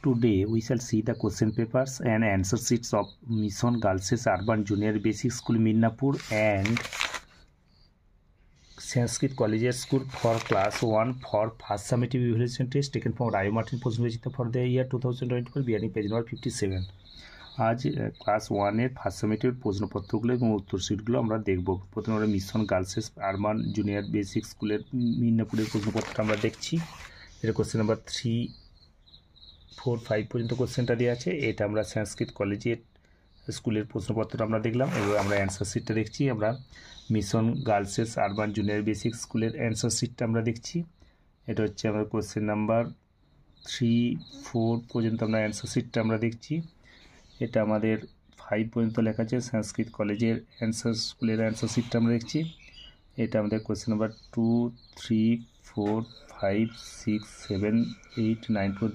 Today we shall see the question papers and answer sheets of Mission Girls' Urban Junior Basic School Midnapur and Sanskrit College School for Class 1 for first summative evaluation test taken from Rayo Martin Postgraduate for the year 2024 beginning page number 57. আজ class 1-এর first summative প্রশ্নপত্রগুলো এবং উত্তর শিটগুলো আমরা দেখব। প্রথমে আমরা mission girls urban junior basic স্কুলের মিদনাপুরের প্রশ্নপত্রটা আমরা দেখছি। এটা কোশ্চেন নাম্বার 3, 4, 5 পর্যন্ত কোশ্চেনটা দেওয়া আছে। এটা আমরা সংস্কৃত কলেজের স্কুলের প্রশ্নপত্রটা আমরা দেখলাম এবং আমরা অ্যান্সার শিটটা দেখছি। আমরা mission girls urban junior basic স্কুলের অ্যান্সার শিটটা আমরা দেখছি। এটা হচ্ছে আমরা কোশ্চেন নাম্বার 3, 4 পর্যন্ত আমরা অ্যান্সার শিটটা আমরা দেখছি। এটা আমাদের 5 পর্যন্ত লেখা আছে সংস্কৃত কলেজের অ্যান্সার স্কুলের অ্যান্সার শিটটা আমরা দেখছি। এটা আমাদের কোশ্চেন নাম্বার 2, 3, 4, 5, 6, 7, 8, 9 পর্যন্ত